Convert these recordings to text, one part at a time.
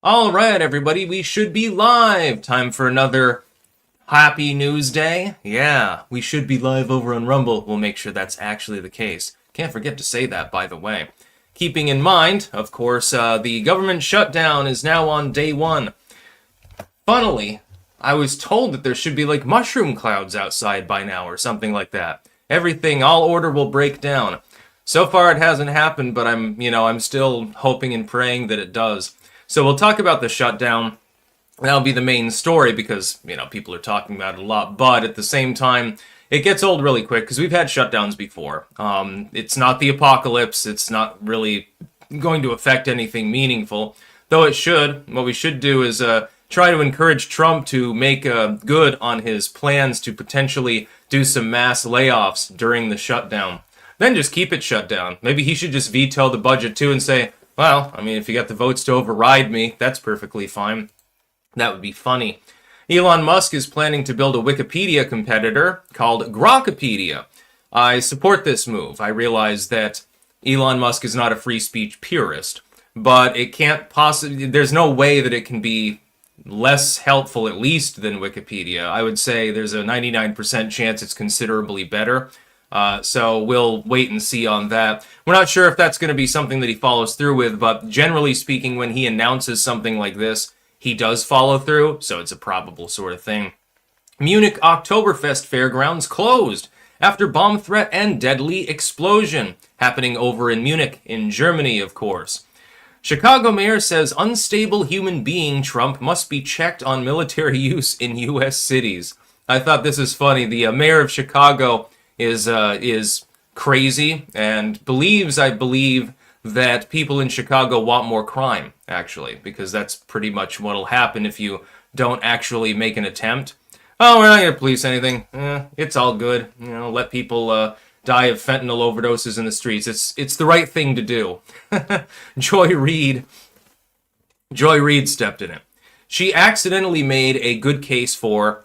All right, everybody, we should be live. Time for another happy news day. Yeah, we should be live over on Rumble. We'll make sure that's actually the case. Can't forget to say that, by the way. Keeping in mind, of course, the government shutdown is now on day one. Funnily, I was told that there should be like mushroom clouds outside by now or something like that. Everything, all order will break down. So far it hasn't happened, but I'm still hoping and praying that it does. So we'll talk about the shutdown. That'll be the main story because, people are talking about it a lot. But at the same time, it gets old really quick because we've had shutdowns before. It's not the apocalypse. It's not really going to affect anything meaningful, though it should. What we should do is try to encourage Trump to make good on his plans to potentially do some mass layoffs during the shutdown. Then just keep it shut down. Maybe he should just veto the budget too and say, well, if you got the votes to override me, that's perfectly fine. That would be funny. Elon Musk is planning to build a Wikipedia competitor called Grokipedia. I support this move. I realize that Elon Musk is not a free speech purist, but it can't possibly, there's no way that it can be less helpful at least than Wikipedia. I would say there's a 99% chance it's considerably better. So we'll wait and see on that. We're not sure if that's going to be something that he follows through with, but generally speaking, when he announces something like this, he does follow through, so it's a probable sort of thing. Munich Oktoberfest fairgrounds closed after bomb threat and deadly explosion, happening over in Munich, in Germany, of course. Chicago mayor says unstable human being Trump must be checked on military use in U.S. cities. I thought this is funny. The mayor of Chicago is crazy and believes, I believe, that people in Chicago want more crime, actually, because that's pretty much what'll happen if you don't actually make an attempt. Oh, we're not going to police anything. It's all good. Let people die of fentanyl overdoses in the streets. It's the right thing to do. Joy Reid stepped in it. She accidentally made a good case for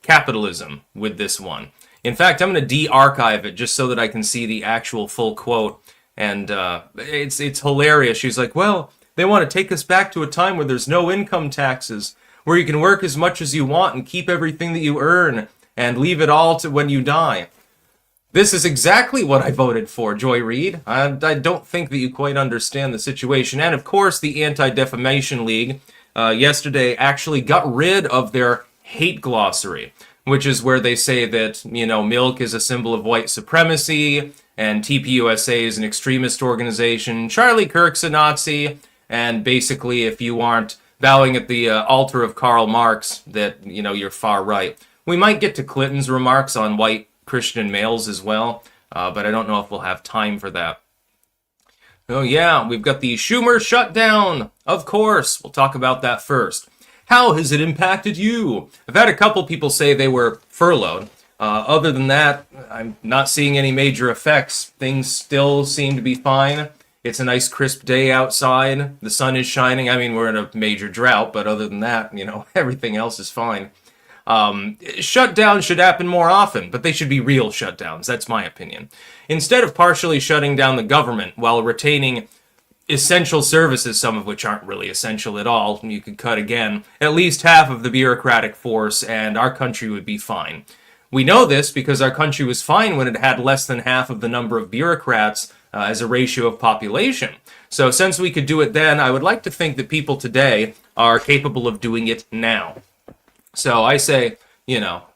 capitalism with this one. In fact, I'm going to de-archive it just so that I can see the actual full quote. And it's hilarious. She's like, well, they want to take us back to a time where there's no income taxes, where you can work as much as you want and keep everything that you earn and leave it all to when you die. This is exactly what I voted for, Joy Reid. I don't think that you quite understand the situation. And of course, the Anti-Defamation League yesterday actually got rid of their hate glossary, which is where they say that, milk is a symbol of white supremacy, and TPUSA is an extremist organization, Charlie Kirk's a Nazi, and basically if you aren't bowing at the altar of Karl Marx, that, you're far right. We might get to Clinton's remarks on white Christian males as well, but I don't know if we'll have time for that. Oh yeah, we've got the Schumer shutdown, of course. We'll talk about that first. How has it impacted you? I've had a couple people say they were furloughed. Other than that, I'm not seeing any major effects. Things still seem to be fine. It's a nice crisp day outside. The sun is shining. We're in a major drought, but other than that, everything else is fine. Shutdowns should happen more often, but they should be real shutdowns. That's my opinion. Instead of partially shutting down the government while retaining essential services, some of which aren't really essential at all, you could cut again, at least half of the bureaucratic force, and our country would be fine. We know this because our country was fine when it had less than half of the number of bureaucrats as a ratio of population. So since we could do it then, I would like to think that people today are capable of doing it now. So I say,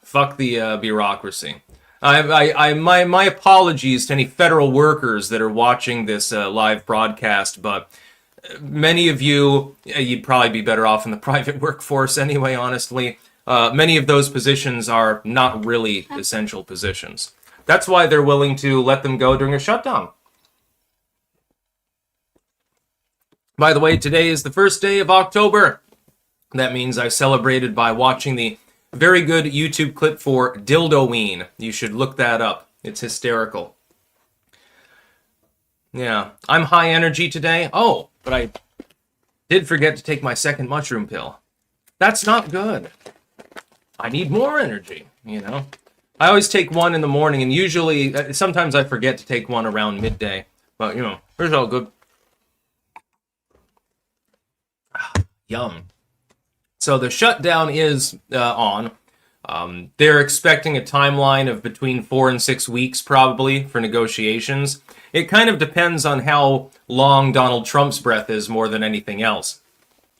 fuck the bureaucracy. My apologies to any federal workers that are watching this live broadcast, but many of you, you'd probably be better off in the private workforce anyway, honestly. Many of those positions are not really essential positions. That's why they're willing to let them go during a shutdown. By the way, today is the first day of October. That means I celebrated by watching the very good YouTube clip for Dildoween. You should look that up. It's hysterical. Yeah, I'm high energy today. Oh, but I did forget to take my second mushroom pill. That's not good. I need more energy, I always take one in the morning, and usually, sometimes I forget to take one around midday. But, it's all good. Yum. So the shutdown is on. They're expecting a timeline of between 4 and 6 weeks, probably, for negotiations. It kind of depends on how long Donald Trump's breath is more than anything else.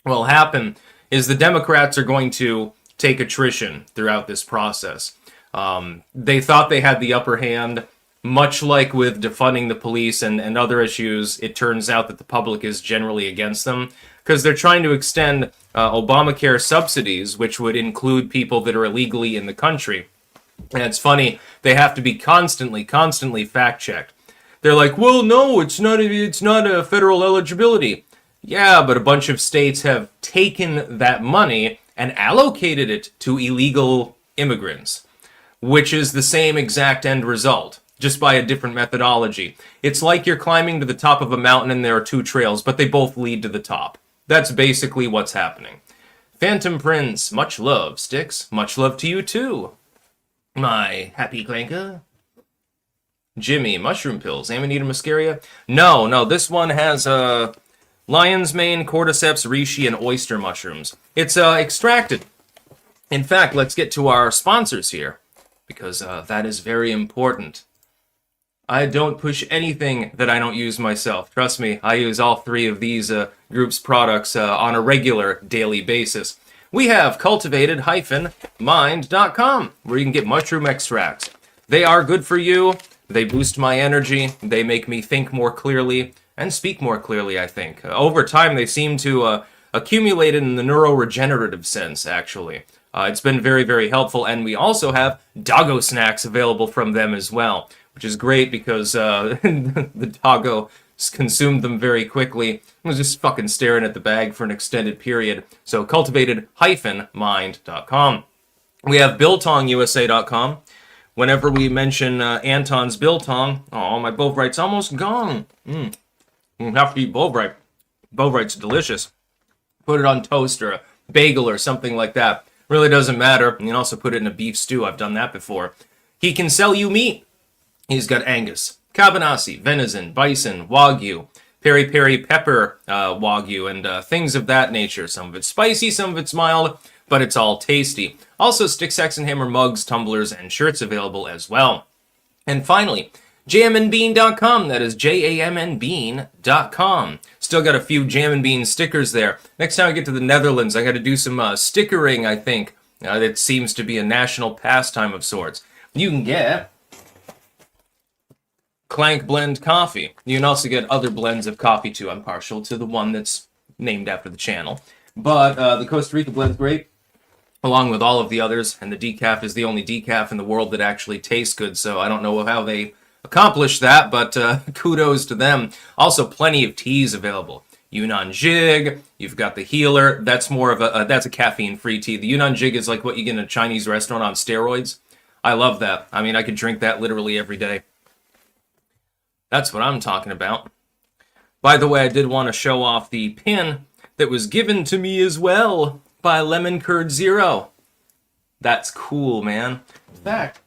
What'll happen is the Democrats are going to take attrition throughout this process. They thought they had the upper hand, much like with defunding the police and other issues. It turns out that the public is generally against them because they're trying to extend Obamacare subsidies, which would include people that are illegally in the country. And it's funny, they have to be constantly fact-checked. They're like, well, no, it's not a federal eligibility. Yeah, but a bunch of states have taken that money and allocated it to illegal immigrants, which is the same exact end result, just by a different methodology. It's like you're climbing to the top of a mountain and there are two trails, but they both lead to the top. That's basically what's happening. Phantom Prince, much love. Sticks, much love to you too. My happy clanker. Jimmy, mushroom pills. Amanita muscaria? No, this one has lion's mane, cordyceps, reishi, and oyster mushrooms. It's extracted. In fact, let's get to our sponsors here, because that is very important. I don't push anything that I don't use myself. Trust me, I use all three of these groups' products on a regular daily basis. We have cultivated-mind.com, where you can get mushroom extracts. They are good for you. They boost my energy. They make me think more clearly and speak more clearly, I think. Over time, they seem to accumulate in the neuroregenerative sense, actually. It's been very, very helpful, and we also have doggo snacks available from them as well, which is great because the doggo consumed them very quickly. I was just fucking staring at the bag for an extended period. So cultivated-mind.com. We have biltongusa.com. Whenever we mention Anton's biltong, oh, my bovrite's almost gone. You have to eat bovrite. Bovrite's delicious. Put it on toast or a bagel or something like that. Really doesn't matter. You can also put it in a beef stew. I've done that before. He can sell you meat. He's got Angus, Cabanassi, venison, bison, Wagyu, peri-peri pepper Wagyu, and things of that nature. Some of it's spicy, some of it's mild, but it's all tasty. Also, Stick, Sex, and Hammer mugs, tumblers, and shirts available as well. And finally, jamandbean.com. That is jamnbean.com. Still got a few Jam and Bean stickers there. Next time I get to the Netherlands, I got to do some stickering, I think. That seems to be a national pastime of sorts. You can get Clank Blend coffee. You can also get other blends of coffee too. I'm partial to the one that's named after the channel. But the Costa Rica blend's great, along with all of the others. And the decaf is the only decaf in the world that actually tastes good. So I don't know how they accomplished that, but kudos to them. Also, plenty of teas available. Yunnan Jig, you've got the Healer. That's more of that's a caffeine-free tea. The Yunnan Jig is like what you get in a Chinese restaurant on steroids. I love that. I mean, I could drink that literally every day. That's what I'm talking about. By the way, I did want to show off the pin that was given to me as well by Lemon Curd Zero. That's cool, man. In fact,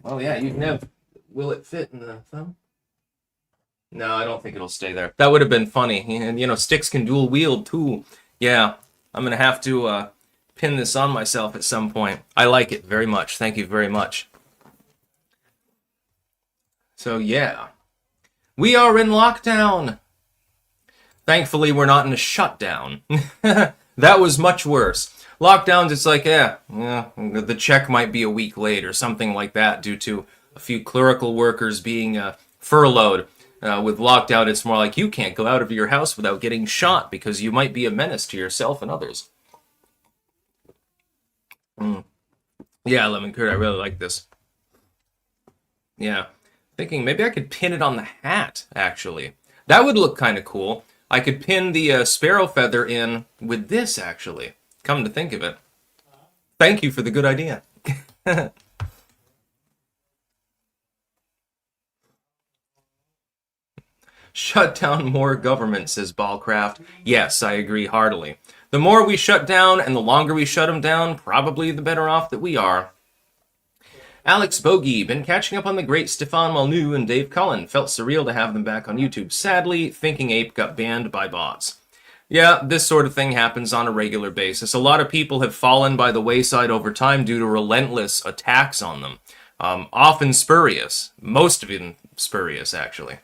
well, yeah, you can have... Will it fit in the thumb? No, I don't think it'll stay there. That would have been funny. And, you know, sticks can dual wield, too. Yeah, I'm going to have to pin this on myself at some point. I like it very much. Thank you very much. So, yeah. We are in lockdown. Thankfully, we're not in a shutdown. That was much worse. Lockdowns, it's like, the check might be a week late or something like that due to a few clerical workers being furloughed. With lockdown, it's more like you can't go out of your house without getting shot because you might be a menace to yourself and others. Yeah, Lemon Curd, I really like this. Yeah. Thinking maybe I could pin it on the hat, actually. That would look kind of cool. I could pin the sparrow feather in with this, actually. Come to think of it. Thank you for the good idea. Shut down more government, says Ballcraft. Yes, I agree heartily. The more we shut down and the longer we shut them down, probably the better off that we are. Alex Bogey, been catching up on the great Stefan Molyneux and Dave Cullen. Felt surreal to have them back on YouTube. Sadly, Thinking Ape got banned by bots. Yeah, this sort of thing happens on a regular basis. A lot of people have fallen by the wayside over time due to relentless attacks on them. Often spurious. Most of them spurious, actually.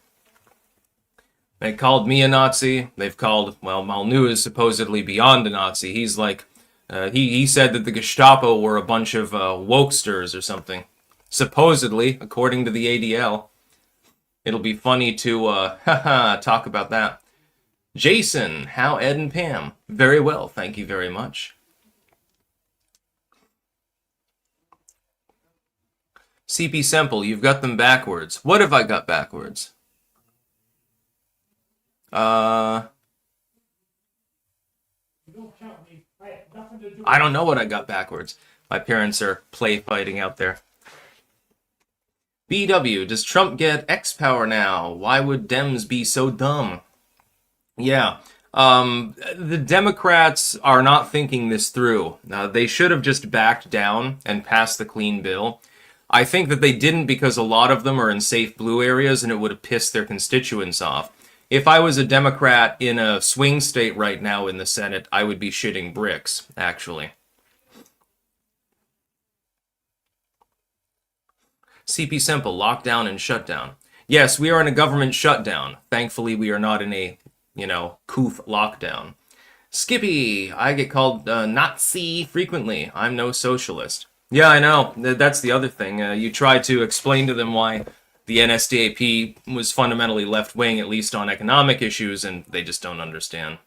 They called me a Nazi. They've called, well, Malnu is supposedly beyond a Nazi. He's like, he said that the Gestapo were a bunch of wokesters or something. Supposedly, according to the ADL. It'll be funny to talk about that. Jason, how Ed and Pam? Very well, thank you very much. CP Semple, you've got them backwards. What have I got backwards? I don't know what I got backwards. My parents are play fighting out there. BW, does Trump get X power now? Why would Dems be so dumb? Yeah. The Democrats are not thinking this through. They should have just backed down and passed the clean bill. I think that they didn't because a lot of them are in safe blue areas and it would have pissed their constituents off. If I was a Democrat in a swing state right now in the Senate, I would be shitting bricks, actually. CP Simple, lockdown and shutdown. Yes, we are in a government shutdown. Thankfully, we are not in a, coof lockdown. Skippy, I get called Nazi frequently. I'm no socialist. Yeah, I know. That's the other thing. You try to explain to them why the NSDAP was fundamentally left-wing, at least on economic issues, and they just don't understand.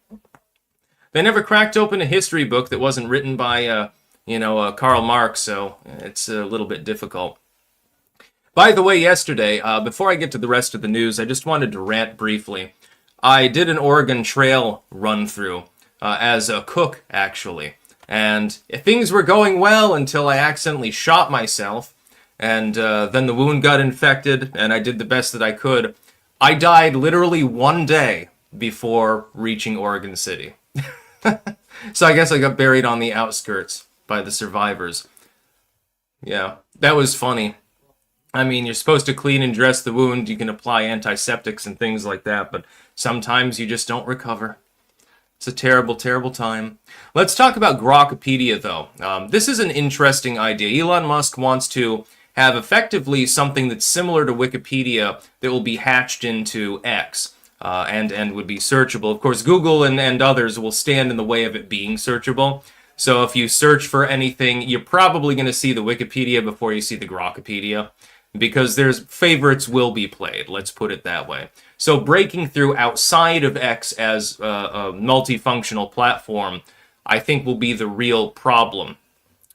They never cracked open a history book that wasn't written by, Karl Marx, so it's a little bit difficult. By the way, yesterday, before I get to the rest of the news, I just wanted to rant briefly. I did an Oregon Trail run-through as a cook, actually. And things were going well until I accidentally shot myself. And then the wound got infected, and I did the best that I could. I died literally one day before reaching Oregon City. So I guess I got buried on the outskirts by the survivors. Yeah, that was funny. I mean, you're supposed to clean and dress the wound. You can apply antiseptics and things like that, but sometimes you just don't recover. It's a terrible, terrible time. Let's talk about Grokipedia, though. This is an interesting idea. Elon Musk wants to have effectively something that's similar to Wikipedia that will be hatched into X and would be searchable. Of course, Google and others will stand in the way of it being searchable. So if you search for anything, you're probably going to see the Wikipedia before you see the Grokipedia, because there's favorites will be played, let's put it that way. So breaking through outside of X as a multifunctional platform, I think will be the real problem.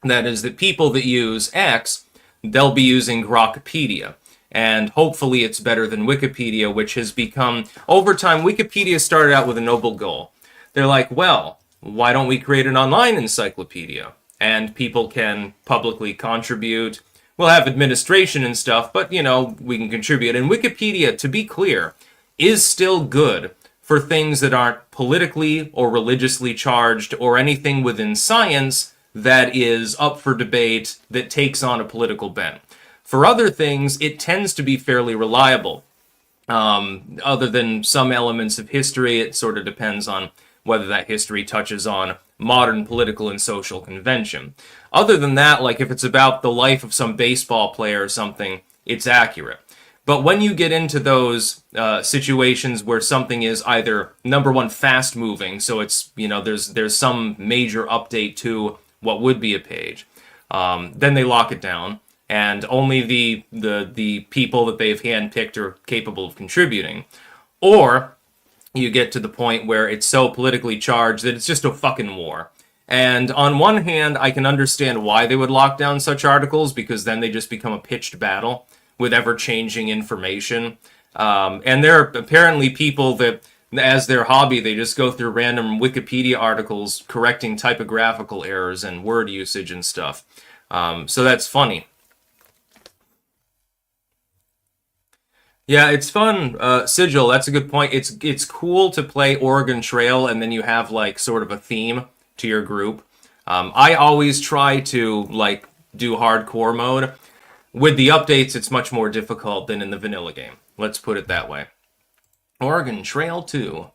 That is that people that use X, they'll be using Grokipedia. And hopefully it's better than Wikipedia, which has become, over time, Wikipedia started out with a noble goal. They're like, well, why don't we create an online encyclopedia? And people can publicly contribute. We'll have administration and stuff, but, we can contribute. And Wikipedia, to be clear, is still good for things that aren't politically or religiously charged or anything within science that is up for debate that takes on a political bent. For other things, it tends to be fairly reliable. Other than some elements of history, it sort of depends on whether that history touches on modern political and social convention. Other than that, like if it's about the life of some baseball player or something, it's accurate. But when you get into those situations where something is either, number one, fast-moving, so it's, there's some major update to what would be a page, then they lock it down, and only the people that they've handpicked are capable of contributing. Or you get to the point where it's so politically charged that it's just a fucking war. And on one hand, I can understand why they would lock down such articles, because then they just become a pitched battle with ever-changing information. And there are apparently people that, as their hobby, they just go through random Wikipedia articles correcting typographical errors and word usage and stuff. So that's funny. Yeah, it's fun. Sigil, that's a good point. It's cool to play Oregon Trail and then you have like sort of a theme to your group. I always try to like do hardcore mode. With the updates, it's much more difficult than in the vanilla game. Let's put it that way. Oregon Trail 2.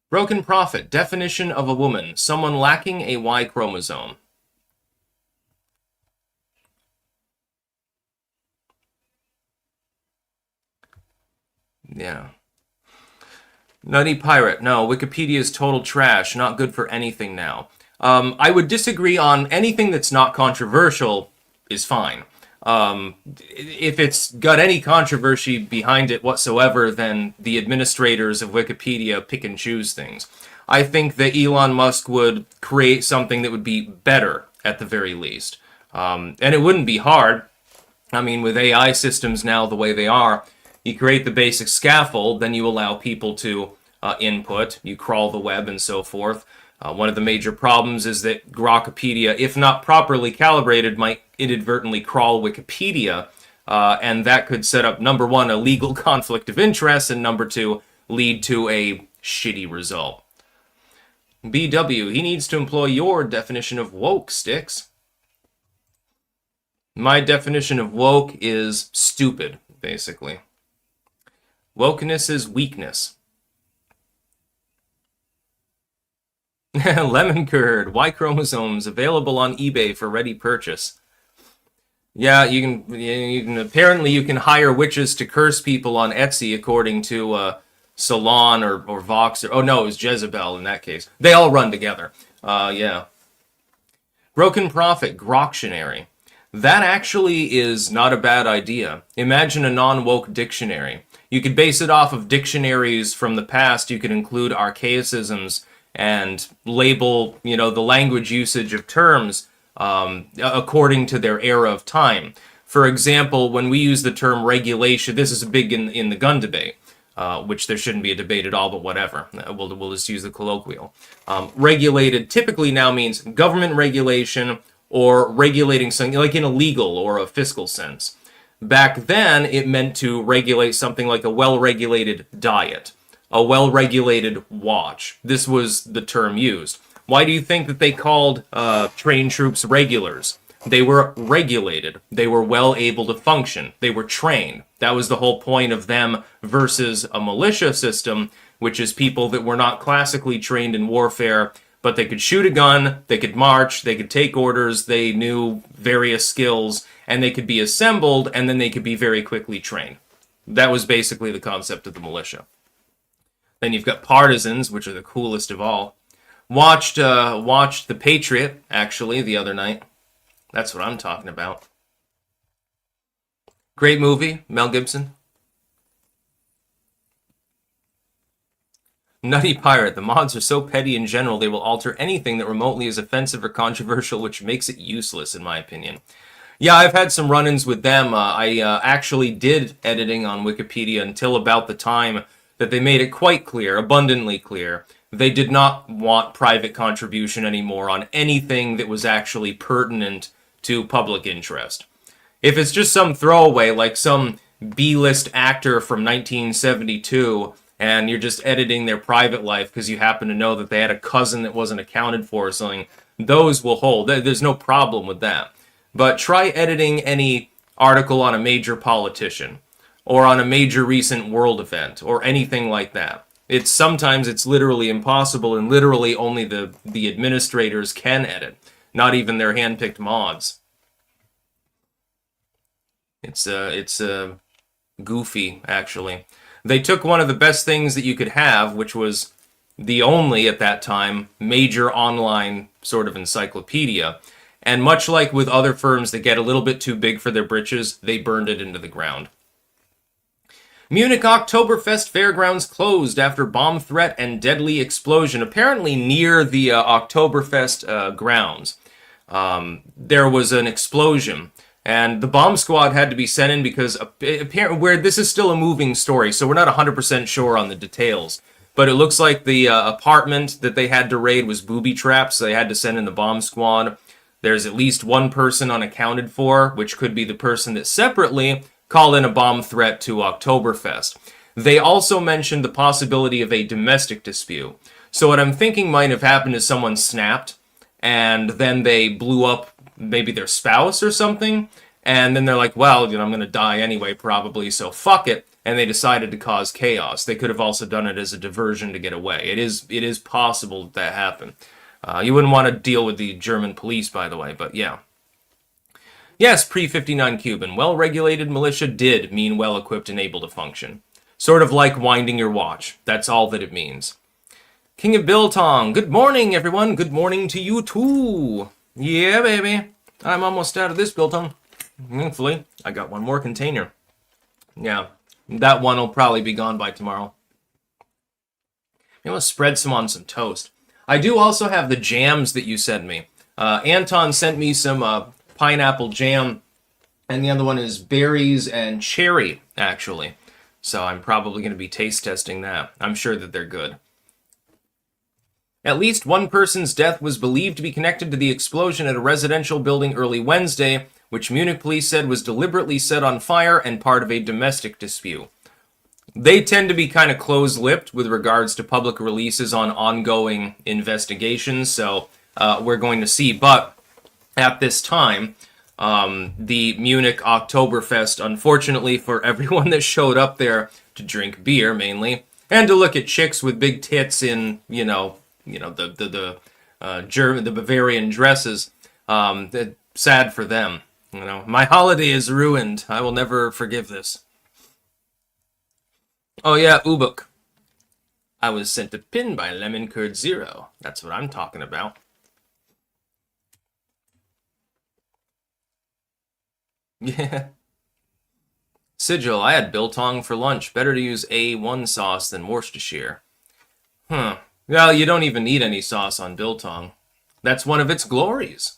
Broken Prophet, definition of a woman, someone lacking a Y chromosome. Yeah. Nutty Pirate, no, Wikipedia is total trash, not good for anything now. I would disagree on anything that's not controversial is fine. If it's got any controversy behind it whatsoever, then the administrators of Wikipedia pick and choose things. I think that Elon Musk would create something that would be better at the very least. And it wouldn't be hard. I mean, with AI systems now the way they are, you create the basic scaffold, then you allow people to input, you crawl the web and so forth. One of the major problems is that Grokipedia, if not properly calibrated, might inadvertently crawl Wikipedia, and that could set up, number one, a legal conflict of interest, and number two, lead to a shitty result. BW, he needs to employ your definition of woke, Sticks. My definition of woke is stupid, basically. Wokeness is weakness. Lemon curd, Y chromosomes, available on eBay for ready purchase. Yeah, you can apparently you can hire witches to curse people on Etsy, according to Salon or Vox. Oh no, it was Jezebel in that case. They all run together. Yeah. Broken Prophet, Groktionary. That actually is not a bad idea. Imagine a non-woke dictionary. You could base it off of dictionaries from the past. You could include archaicisms and label, the language usage of terms according to their era of time. For example, when we use the term regulation, this is big in the gun debate, which there shouldn't be a debate at all, but whatever. We'll just use the colloquial. Regulated typically now means government regulation or regulating something like in a legal or a fiscal sense. Back then, it meant to regulate something like a well-regulated diet, a well-regulated watch. This was the term used. Why do you think that they called trained troops regulars? They were regulated. They were well able to function. They were trained. That was the whole point of them versus a militia system, which is people that were not classically trained in warfare, but they could shoot a gun, they could march, they could take orders, they knew various skills, and they could be assembled, and then they could be very quickly trained. That was basically the concept of the militia. Then you've got partisans, which are the coolest of all. Watched The Patriot, actually, the other night. That's what I'm talking about. Great movie, Mel Gibson. Nutty Pirate, the mods are so petty in general, they will alter anything that remotely is offensive or controversial, which makes it useless, in my opinion. Yeah, I've had some run-ins with them. I actually did editing on Wikipedia until about the time that they made it quite clear, abundantly clear, they did not want private contribution anymore on anything that was actually pertinent to public interest. If it's just some throwaway, like some B-list actor from 1972, and you're just editing their private life because you happen to know that they had a cousin that wasn't accounted for or something, those will hold. There's no problem with that. But try editing any article on a major politician, or on a major recent world event, or anything like that. Sometimes it's literally impossible, and literally only the administrators can edit, not even their hand-picked mods. It's goofy, actually. They took one of the best things that you could have, which was the only, at that time, major online sort of encyclopedia, and much like with other firms that get a little bit too big for their britches, they burned it into the ground. Munich Oktoberfest fairgrounds closed after bomb threat and deadly explosion, apparently near the Oktoberfest grounds. There was an explosion, and the bomb squad had to be sent in because apparently, this is still a moving story, so we're not 100% sure on the details. But it looks like the apartment that they had to raid was booby-trapped, so they had to send in the bomb squad. There's at least one person unaccounted for, which could be the person that separately called in a bomb threat to Oktoberfest. They also mentioned the possibility of a domestic dispute. So what I'm thinking might have happened is someone snapped, and then they blew up maybe their spouse or something, And then they're like, well, I'm going to die anyway, probably, so fuck it. And they decided to cause chaos. They could have also done it as a diversion to get away. It is possible that happened. You wouldn't want to deal with the German police, by the way, but yeah. Yes, pre-59 Cuban. Well-regulated militia did mean well-equipped and able to function. Sort of like winding your watch. That's all that it means. King of Biltong. Good morning, everyone. Good morning to you, too. Yeah, baby. I'm almost out of this Biltong. Thankfully, I got one more container. Yeah, that one will probably be gone by tomorrow. Maybe I'll spread some on some toast. I do also have the jams that you sent me. Anton sent me some pineapple jam, and the other one is berries and cherry, actually. So I'm probably going to be taste testing that. I'm sure that they're good. At least one person's death was believed to be connected to the explosion at a residential building early Wednesday, which Munich police said was deliberately set on fire and part of a domestic dispute. They tend to be kind of close-lipped with regards to public releases on ongoing investigations, so we're going to see. But at this time, the Munich Oktoberfest, unfortunately for everyone that showed up there to drink beer mainly, and to look at chicks with big tits in, the Bavarian dresses, sad for them. My holiday is ruined. I will never forgive this. Oh yeah, Ubuk. I was sent a pin by Lemon Curd Zero. That's what I'm talking about. Yeah. Sigil, I had biltong for lunch. Better to use A1 sauce than Worcestershire. Well, you don't even need any sauce on biltong. That's one of its glories.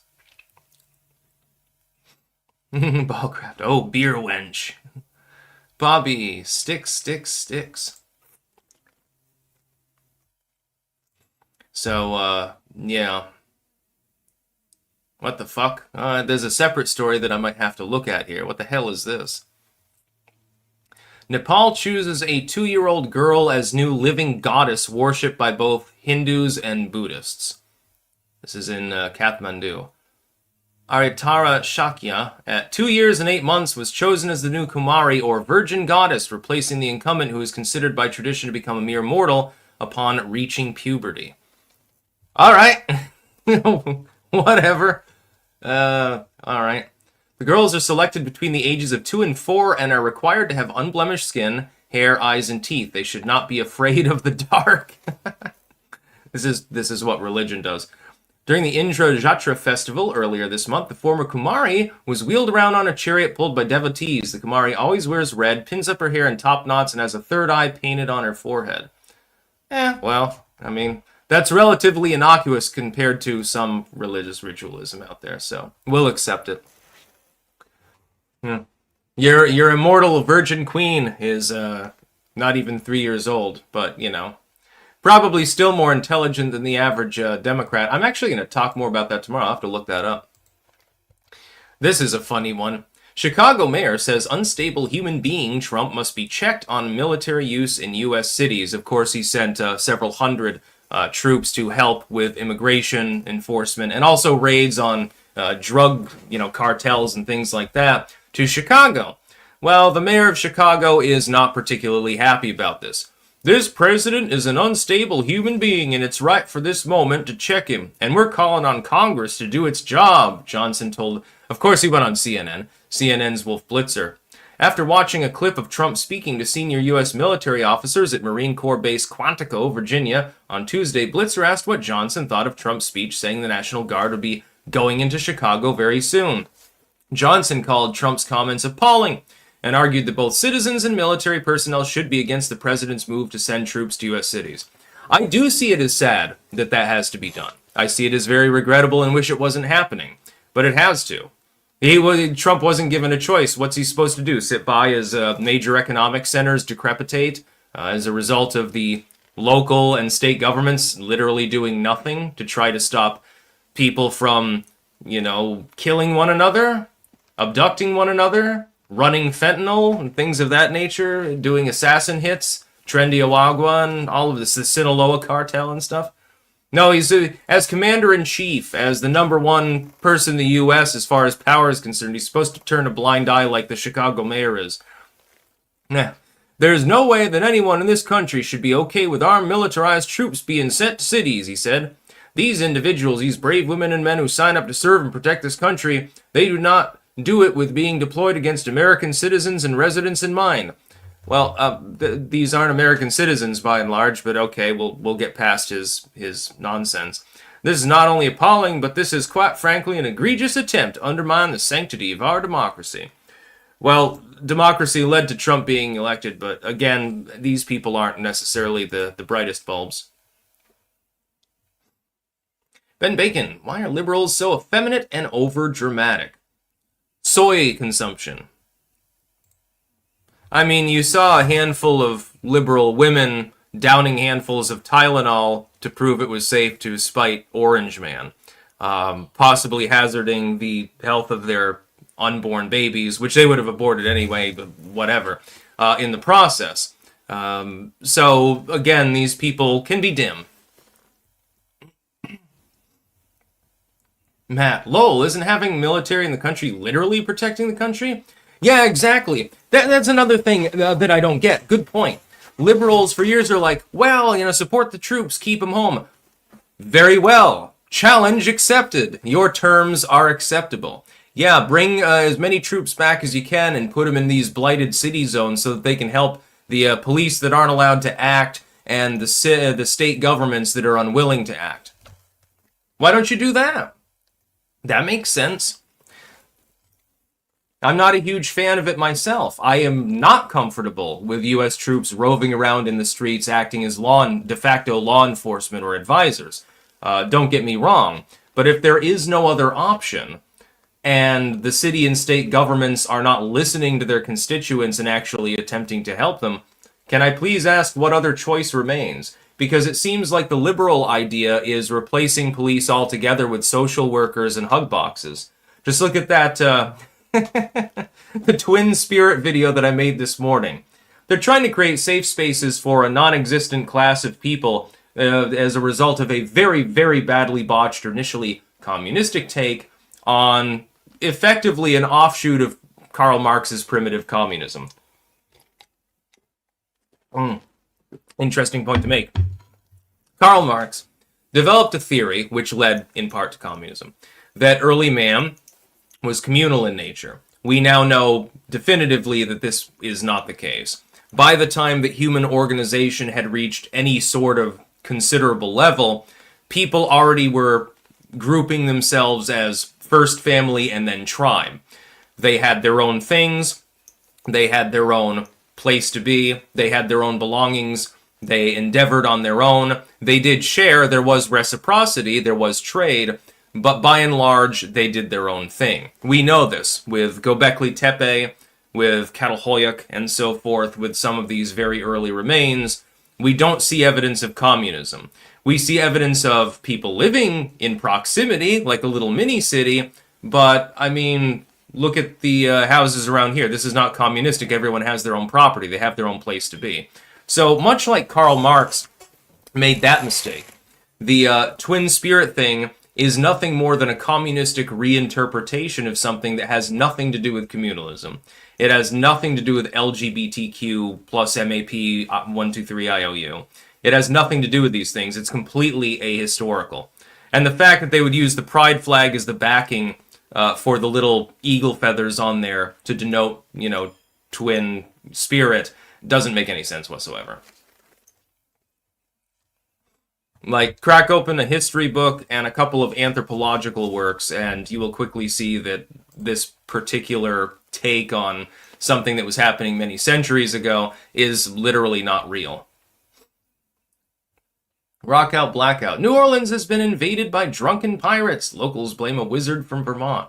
Ballcraft. Oh, beer wench. Bobby, sticks. So, yeah. What the fuck? There's a separate story that I might have to look at here. What the hell is this? Nepal chooses a 2-year-old girl as new living goddess worshipped by both Hindus and Buddhists. This is in Kathmandu. Aritara Shakya, at 2 years and 8 months, was chosen as the new Kumari, or virgin goddess, replacing the incumbent who is considered by tradition to become a mere mortal upon reaching puberty. Alright. Whatever. Alright. The girls are selected between the ages of 2 and 4 and are required to have unblemished skin, hair, eyes, and teeth. They should not be afraid of the dark. This is what religion does. During the Indra Jatra festival earlier this month, the former Kumari was wheeled around on a chariot pulled by devotees. The Kumari always wears red, pins up her hair in top knots, and has a third eye painted on her forehead. Well, I mean, that's relatively innocuous compared to some religious ritualism out there, so we'll accept it. Your immortal virgin queen is not even 3 years old, but, probably still more intelligent than the average Democrat. I'm actually going to talk more about that tomorrow. I'll have to look that up. This is a funny one. Chicago mayor says unstable human being Trump must be checked on military use in U.S. cities. Of course, he sent several hundred troops to help with immigration enforcement and also raids on drug, cartels and things like that to Chicago. Well, the mayor of Chicago is not particularly happy about this. This president is an unstable human being, and it's right for this moment to check him. And we're calling on Congress to do its job, Johnson told. Of course, he went on CNN, CNN's Wolf Blitzer. After watching a clip of Trump speaking to senior U.S. military officers at Marine Corps Base Quantico, Virginia, on Tuesday, Blitzer asked what Johnson thought of Trump's speech saying the National Guard would be going into Chicago very soon. Johnson called Trump's comments appalling and argued that both citizens and military personnel should be against the president's move to send troops to U.S. cities. I do see it as sad that has to be done. I see it as very regrettable and wish it wasn't happening. But it has to. Trump wasn't given a choice. What's he supposed to do? Sit by as major economic centers decrepitate as a result of the local and state governments literally doing nothing to try to stop people from, killing one another, abducting one another, running fentanyl and things of that nature, doing assassin hits, Trendy Awagwa and all of this, the Sinaloa cartel and stuff. No, he's as commander-in-chief, as the number one person in the U.S. as far as power is concerned. He's supposed to turn a blind eye like the Chicago mayor is. Nah. There's no way that anyone in this country should be okay with armed militarized troops being sent to cities, he said. These individuals, these brave women and men who sign up to serve and protect this country, they do not do it with being deployed against American citizens and residents in mind. Well, these aren't American citizens by and large, but okay, we'll get past his nonsense. This is not only appalling, but this is quite frankly an egregious attempt to undermine the sanctity of our democracy. Well, democracy led to Trump being elected, but again, these people aren't necessarily the brightest bulbs. Ben Bacon, why are liberals so effeminate and over-dramatic? Soy consumption. I mean, you saw a handful of liberal women downing handfuls of Tylenol to prove it was safe to spite Orange Man, possibly hazarding the health of their unborn babies, which they would have aborted anyway, but whatever, in the process. So, again, these people can be dim. Matt, lol, isn't having military in the country literally protecting the country? Yeah, exactly. That's another thing that I don't get. Good point. Liberals for years are like, well, support the troops, keep them home. Very well. Challenge accepted. Your terms are acceptable. Yeah, bring as many troops back as you can and put them in these blighted city zones so that they can help the police that aren't allowed to act and the state governments that are unwilling to act. Why don't you do that? That makes sense. I'm not a huge fan of it myself. I am not comfortable with U.S. troops roving around in the streets acting as de facto law enforcement or advisors. Don't get me wrong. But if there is no other option, and the city and state governments are not listening to their constituents and actually attempting to help them, can I please ask what other choice remains? Because it seems like the liberal idea is replacing police altogether with social workers and hug boxes. Just look at that the twin spirit video that I made this morning. They're trying to create safe spaces for a non-existent class of people as a result of a very, very badly botched or initially communistic take on effectively an offshoot of Karl Marx's primitive communism. Interesting point to make. Karl Marx developed a theory, which led in part to communism, that early man was communal in nature. We now know definitively that this is not the case. By the time that human organization had reached any sort of considerable level, people already were grouping themselves as first family and then tribe. They had their own things, they had their own place to be, they had their own belongings, they endeavored on their own, they did share, there was reciprocity, there was trade, but by and large, they did their own thing. We know this with Göbekli Tepe, with Catalhoyuk, and so forth, with some of these very early remains. We don't see evidence of communism. We see evidence of people living in proximity, like a little mini-city, but, I mean, look at the houses around here. This is not communistic. Everyone has their own property. They have their own place to be. So, much like Karl Marx made that mistake, the twin spirit thing is nothing more than a communistic reinterpretation of something that has nothing to do with communalism. It has nothing to do with LGBTQ plus MAP 123 IOU. It has nothing to do with these things. It's completely ahistorical. And the fact that they would use the pride flag as the backing for the little eagle feathers on there to denote, twin spirit doesn't make any sense whatsoever. Like, crack open a history book and a couple of anthropological works, and you will quickly see that this particular take on something that was happening many centuries ago is literally not real. Rockout Blackout. New Orleans has been invaded by drunken pirates. Locals blame a wizard from Vermont.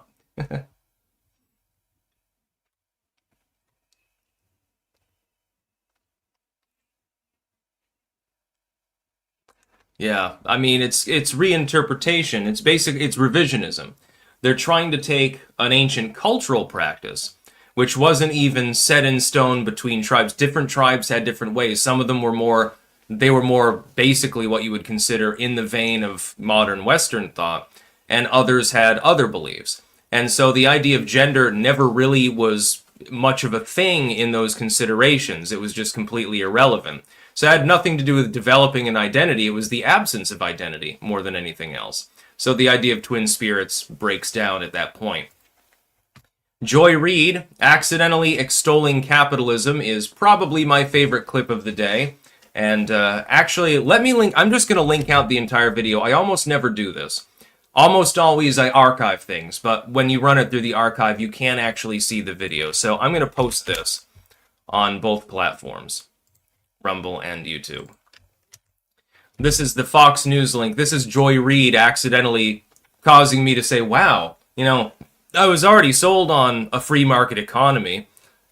Yeah, I mean, it's reinterpretation. It's revisionism. They're trying to take an ancient cultural practice, which wasn't even set in stone between tribes. Different tribes had different ways. Some of them were more They were more basically what you would consider in the vein of modern Western thought, and others had other beliefs. And so the idea of gender never really was much of a thing in those considerations. It was just completely irrelevant. So it had nothing to do with developing an identity. It was the absence of identity more than anything else. So the idea of twin spirits breaks down at that point. Joy Reid, accidentally extolling capitalism, is probably my favorite clip of the day. And actually, let me link. I'm just going to link out the entire video. I almost never do this. Almost always I archive things, but when you run it through the archive, you can actually see the video. So I'm going to post this on both platforms, Rumble and YouTube. This is the Fox News link. This is Joy Reid accidentally causing me to say, wow, you know, I was already sold on a free market economy,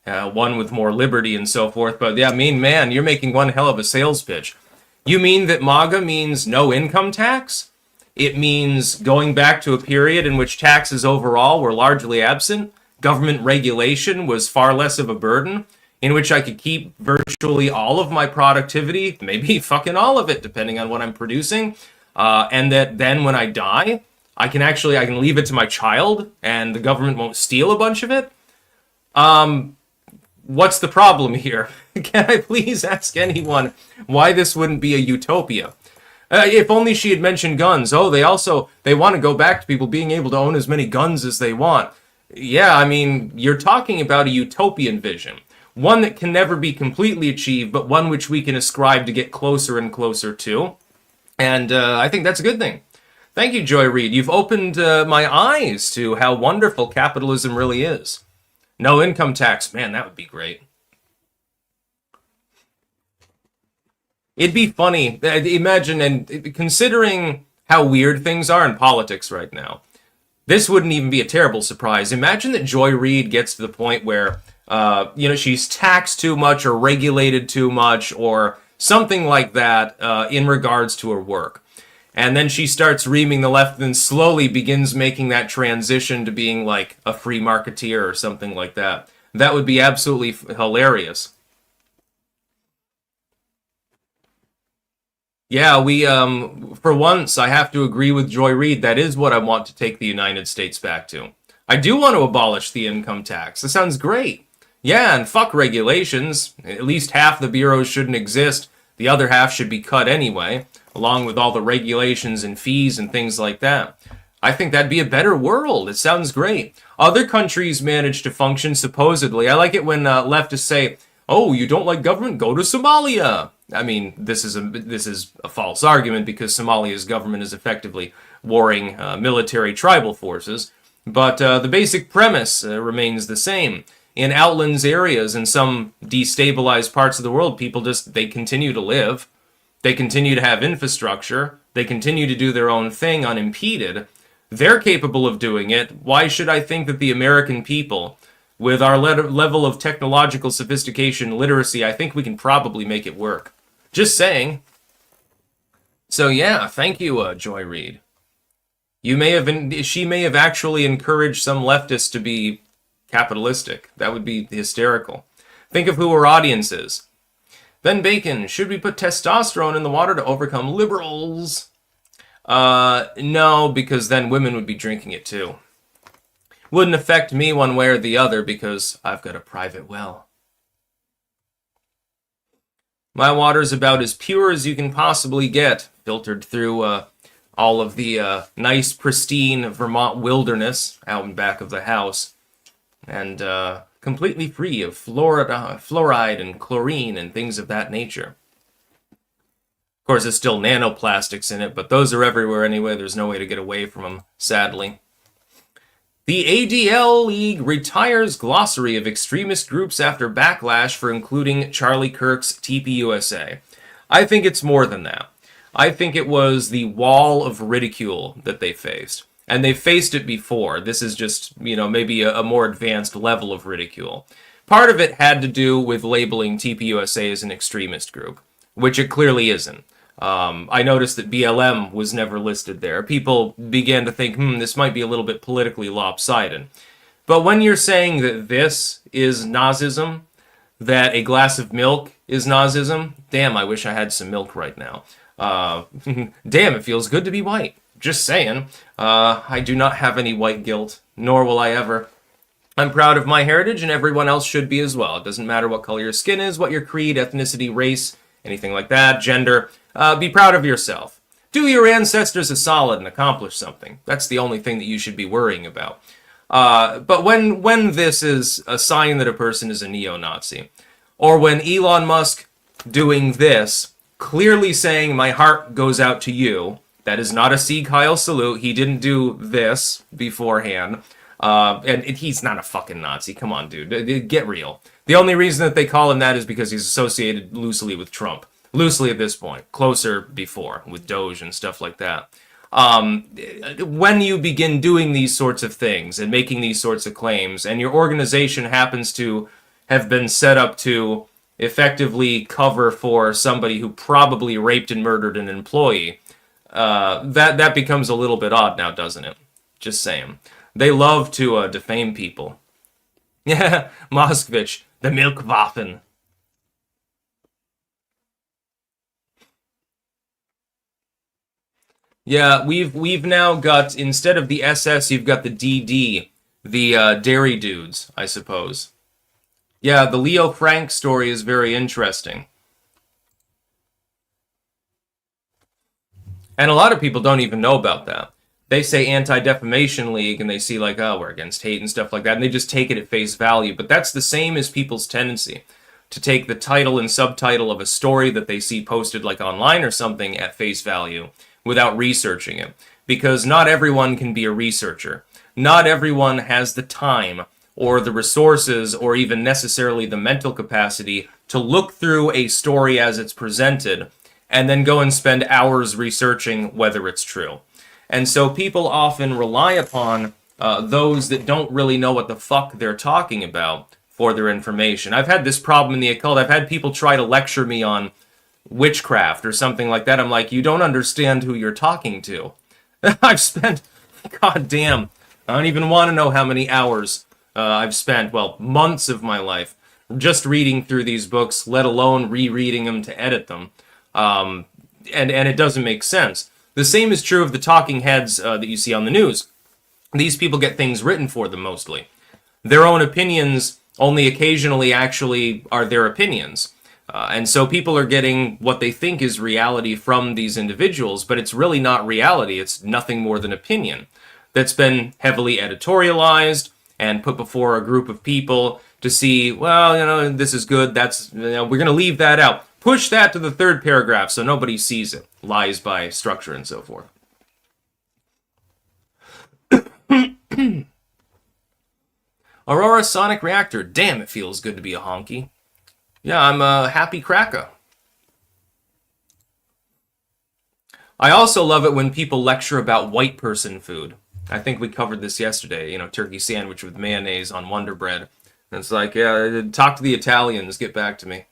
one with more liberty and so forth, but yeah, man, you're making one hell of a sales pitch. You mean that MAGA means no income tax? It means going back to a period in which taxes overall were largely absent, government regulation was far less of a burden, in which I could keep virtually all of my productivity, maybe fucking all of it, depending on what I'm producing, and that then when I die, I can leave it to my child, and the government won't steal a bunch of it. What's the problem here? Can I please ask anyone why this wouldn't be a utopia? If only she had mentioned guns. Oh, they want to go back to people being able to own as many guns as they want. Yeah, I mean, you're talking about a utopian vision. One that can never be completely achieved, but one which we can ascribe to get closer and closer to. And I think that's a good thing. Thank you, Joy Reid. You've opened my eyes to how wonderful capitalism really is. No income tax. Man, that would be great. It'd be funny. Imagine, and considering how weird things are in politics right now, this wouldn't even be a terrible surprise. Imagine that Joy Reid gets to the point where, she's taxed too much or regulated too much or something like that in regards to her work. And then she starts reaming the left and slowly begins making that transition to being like a free marketeer or something like that. That would be absolutely hilarious. Yeah, for once, I have to agree with Joy Reid. That is what I want to take the United States back to. I do want to abolish the income tax. That sounds great. Yeah, and fuck regulations. At least half the bureaus shouldn't exist. The other half should be cut anyway, along with all the regulations and fees and things like that. I think that'd be a better world. It sounds great. Other countries manage to function supposedly. I like it when leftists say, oh, you don't like government? Go to Somalia. I mean, this is a false argument because Somalia's government is effectively warring military tribal forces. But the basic premise remains the same. In outlands areas, in some destabilized parts of the world, people they continue to live. They continue to have infrastructure. They continue to do their own thing unimpeded. They're capable of doing it. Why should I think that the American people, with our level of technological sophistication, literacy, I think we can probably make it work. Just saying. So yeah, thank you, Joy Reid. She may have actually encouraged some leftists to be capitalistic. That would be hysterical. Think of who her audience is. Ben Bacon, should we put testosterone in the water to overcome liberals? No, because then women would be drinking it too. Wouldn't affect me one way or the other because I've got a private well. My water's about as pure as you can possibly get, filtered through all of the nice, pristine Vermont wilderness out in back of the house, and completely free of fluoride and chlorine and things of that nature. Of course, there's still nanoplastics in it, but those are everywhere anyway. There's no way to get away from them, sadly. The ADL League retires glossary of extremist groups after backlash for including Charlie Kirk's TPUSA. I think it's more than that. I think it was the wall of ridicule that they faced. And they faced it before. This is just, maybe a more advanced level of ridicule. Part of it had to do with labeling TPUSA as an extremist group, which it clearly isn't. I noticed that BLM was never listed there. People began to think, this might be a little bit politically lopsided. But when you're saying that this is Nazism, that a glass of milk is Nazism. Damn, I wish I had some milk right now. Damn, it feels good to be white. Just saying. I do not have any white guilt, nor will I ever. I'm proud of my heritage, and everyone else should be as well. It doesn't matter what color your skin is, what your creed, ethnicity, race, anything like that, gender. Be proud of yourself. Do your ancestors a solid and accomplish something. That's the only thing that you should be worrying about. But when this is a sign that a person is a neo-Nazi, or when Elon Musk doing this, clearly saying my heart goes out to you, that is not a Sieg Heil salute. He didn't do this beforehand. And he's not a fucking Nazi. Come on, dude. Get real. The only reason that they call him that is because he's associated loosely with Trump. Loosely at this point. Closer before, with Doge and stuff like that. When you begin doing these sorts of things and making these sorts of claims, and your organization happens to have been set up to effectively cover for somebody who probably raped and murdered an employee, that becomes a little bit odd now, doesn't it? Just saying. They love to defame people. Yeah, Moskvich, the Milkwaffen. Yeah, we've now got, instead of the SS, you've got the DD, the dairy dudes, I suppose. Yeah, the Leo Frank story is very interesting. And a lot of people don't even know about that. They say Anti-Defamation League, and they see like, oh, we're against hate and stuff like that, and they just take it at face value. But that's the same as people's tendency to take the title and subtitle of a story that they see posted like online or something at face value without researching it. Because not everyone can be a researcher. Not everyone has the time or the resources or even necessarily the mental capacity to look through a story as it's presented and then go and spend hours researching whether it's true. And so people often rely upon those that don't really know what the fuck they're talking about for their information. I've had this problem in the occult. I've had people try to lecture me on witchcraft or something like that. I'm like, you don't understand who you're talking to. I've spent, goddamn, I don't even want to know how many hours I've spent, well, months of my life, just reading through these books, let alone rereading them to edit them. And it doesn't make sense. The same is true of the talking heads that you see on the news. These people get things written for them mostly. Their own opinions only occasionally actually are their opinions. And so people are getting what they think is reality from these individuals, but it's really not reality. It's nothing more than opinion that's been heavily editorialized and put before a group of people to see, well, this is good, that's, we're going to leave that out. Push that to the third paragraph so nobody sees it. Lies by structure and so forth. Aurora Sonic Reactor. Damn, it feels good to be a honky. Yeah, I'm a happy cracker. I also love it when people lecture about white person food. I think we covered this yesterday, turkey sandwich with mayonnaise on Wonder Bread. And it's like, yeah, talk to the Italians, get back to me.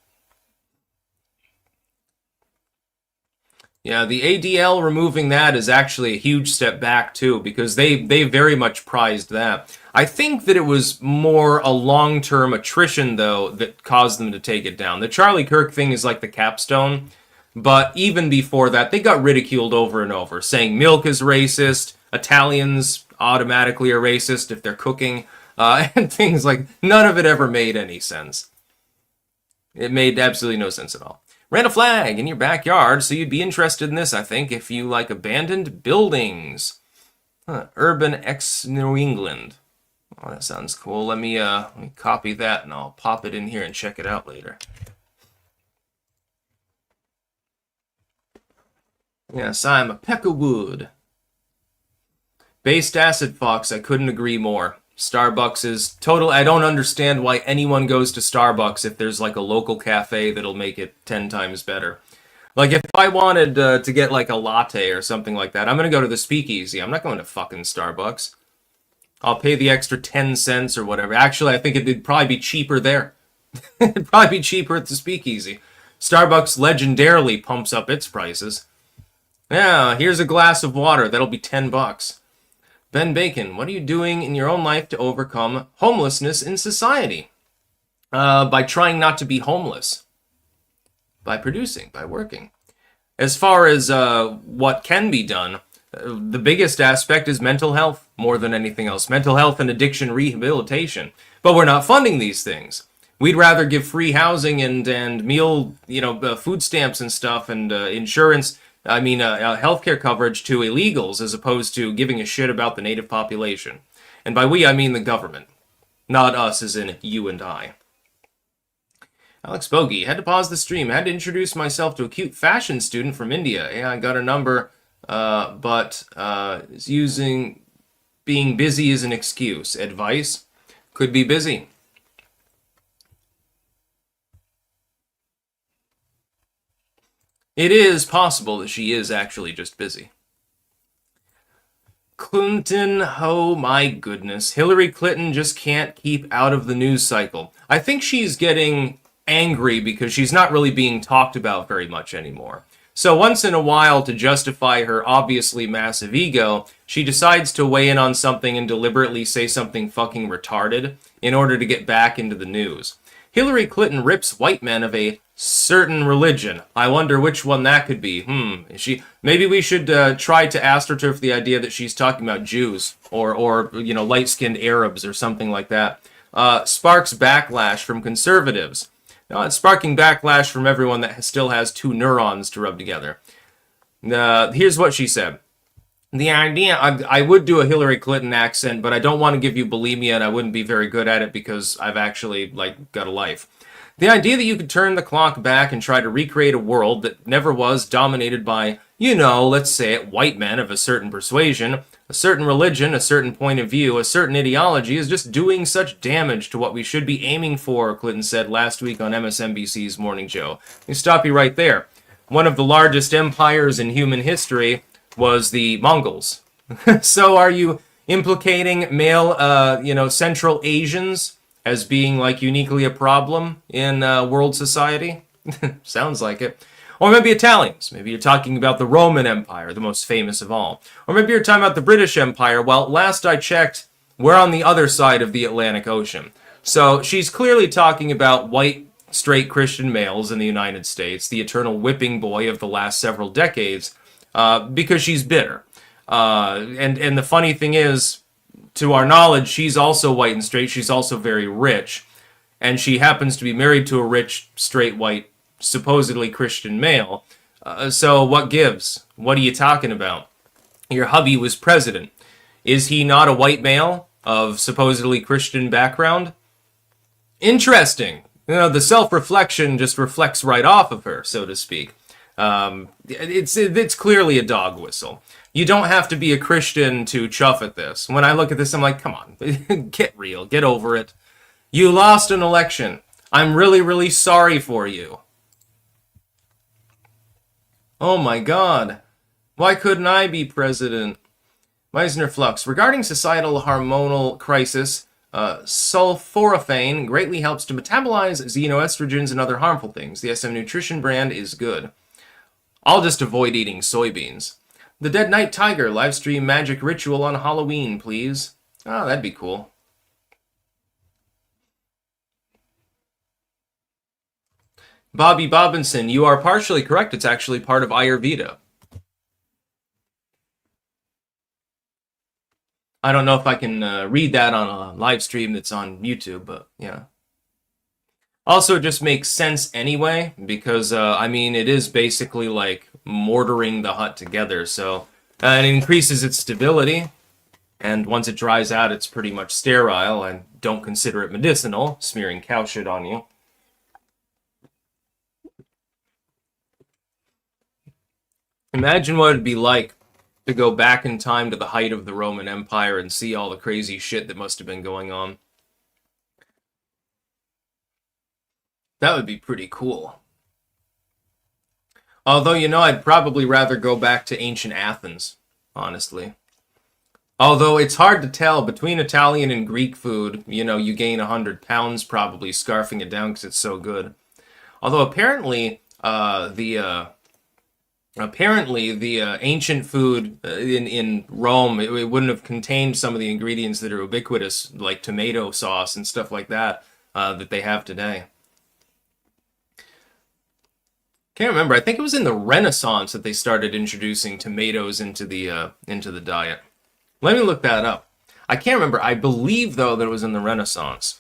Yeah, the ADL removing that is actually a huge step back, too, because they very much prized that. I think that it was more a long-term attrition, though, that caused them to take it down. The Charlie Kirk thing is like the capstone, but even before that, they got ridiculed over and over, saying milk is racist, Italians automatically are racist if they're cooking, and things like, none of it ever made any sense. It made absolutely no sense at all. Ran a flag in your backyard, so you'd be interested in this, I think, if you like abandoned buildings. Urban ex-New England. Oh, that sounds cool. Let me copy that, and I'll pop it in here and check it out later. Yes, I'm a Peckerwood. Based Acid Fox, I couldn't agree more. Starbucks is total. I don't understand why anyone goes to Starbucks if there's like a local cafe that'll make it 10 times better. Like if I wanted to get like a latte or something like that, I'm going to go to the Speakeasy. I'm not going to fucking Starbucks. I'll pay the extra 10 cents or whatever. Actually, I think it'd probably be cheaper there. It'd probably be cheaper at the Speakeasy. Starbucks legendarily pumps up its prices. Yeah, here's a glass of water. That'll be $10. Ben Bacon, what are you doing in your own life to overcome homelessness in society? By trying not to be homeless. by producing, by working. As far as what can be done, the biggest aspect is mental health more than anything else. Mental health and addiction rehabilitation. But we're not funding these things. We'd rather give free housing and meal, food stamps and stuff and insurance, healthcare coverage to illegals as opposed to giving a shit about the native population. And by we, I mean the government. Not us as in you and I. Alex Bogey, had to pause the stream. Had to introduce myself to a cute fashion student from India. Yeah, I got her number, but using being busy as an excuse. Advice? Could be busy. It is possible that she is actually just busy. Clinton, oh my goodness. Hillary Clinton just can't keep out of the news cycle. I think she's getting angry because she's not really being talked about very much anymore. So once in a while, to justify her obviously massive ego, she decides to weigh in on something and deliberately say something fucking retarded in order to get back into the news. Hillary Clinton rips white men of a certain religion. I wonder which one that could be. Is she? Maybe we should try to astroturf the idea that she's talking about Jews or light-skinned Arabs or something like that. Sparks backlash from conservatives. No, it's sparking backlash from everyone that still has two neurons to rub together. Here's what she said. The idea, I would do a Hillary Clinton accent, but I don't want to give you bulimia, and I wouldn't be very good at it because I've actually, got a life. The idea that you could turn the clock back and try to recreate a world that never was dominated by, let's say it, white men of a certain persuasion, a certain religion, a certain point of view, a certain ideology is just doing such damage to what we should be aiming for, Clinton said last week on MSNBC's Morning Joe. Let me stop you right there. One of the largest empires in human history was the Mongols. So are you implicating male, Central Asians as being uniquely a problem in world society? Sounds like it. Or maybe Italians. Maybe you're talking about the Roman Empire, the most famous of all. Or maybe you're talking about the British Empire. Well, last I checked, we're on the other side of the Atlantic Ocean. So she's clearly talking about white, straight Christian males in the United States, the eternal whipping boy of the last several decades, because she's bitter. And the funny thing is, to our knowledge, she's also white and straight. She's also very rich. And she happens to be married to a rich, straight, white, supposedly Christian male. So what gives? What are you talking about? Your hubby was president. Is he not a white male of supposedly Christian background? Interesting. The self-reflection just reflects right off of her, so to speak. It's clearly a dog whistle. You don't have to be a Christian to chuff at this. When I look at this, I'm like, come on, get real, get over it. You lost an election. I'm really, really sorry for you. Oh my god. Why couldn't I be president? Meisner Flux. Regarding societal hormonal crisis, sulforaphane greatly helps to metabolize xenoestrogens and other harmful things. The SM Nutrition brand is good. I'll just avoid eating soybeans. The Dead Night Tiger livestream magic ritual on Halloween, please. Oh, that'd be cool. Bobby Bobinson, you are partially correct. It's actually part of Ayurveda. I don't know if I can read that on a live stream that's on YouTube, but yeah. Also, it just makes sense anyway, because, it is basically like mortaring the hut together, so it increases its stability, and once it dries out, it's pretty much sterile, and don't consider it medicinal, smearing cow shit on you. Imagine what it'd be like to go back in time to the height of the Roman Empire and see all the crazy shit that must have been going on. That would be pretty cool. Although, I'd probably rather go back to ancient Athens, honestly. Although it's hard to tell, between Italian and Greek food, you gain 100 pounds probably scarfing it down because it's so good. Although apparently, the ancient food in Rome, it wouldn't have contained some of the ingredients that are ubiquitous, like tomato sauce and stuff like that, that they have today. Can't remember. I think it was in the Renaissance that they started introducing tomatoes into the diet. Let me look that up. I can't remember. I believe though that it was in the Renaissance.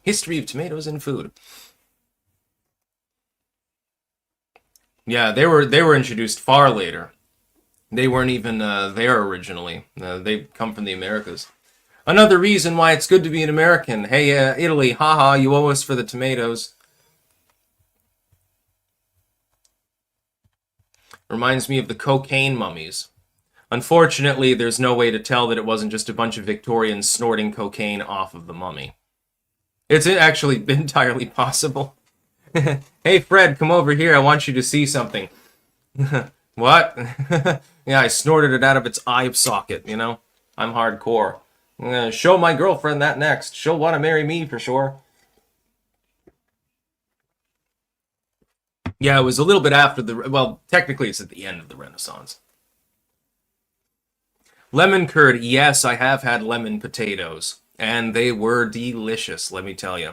History of tomatoes in food. Yeah, they were introduced far later. They weren't even there originally. They come from the Americas. Another reason why it's good to be an American. Hey, Italy, haha, you owe us for the tomatoes. Reminds me of the cocaine mummies. Unfortunately, there's no way to tell that it wasn't just a bunch of Victorians snorting cocaine off of the mummy. It's actually entirely possible. Hey, Fred, come over here. I want you to see something. What? Yeah, I snorted it out of its eye socket, you know? I'm hardcore. I'm gonna show my girlfriend that next. She'll want to marry me for sure. Yeah, it was a little bit after the... Well, technically it's at the end of the Renaissance. Lemon curd. Yes, I have had lemon potatoes. And they were delicious, let me tell you.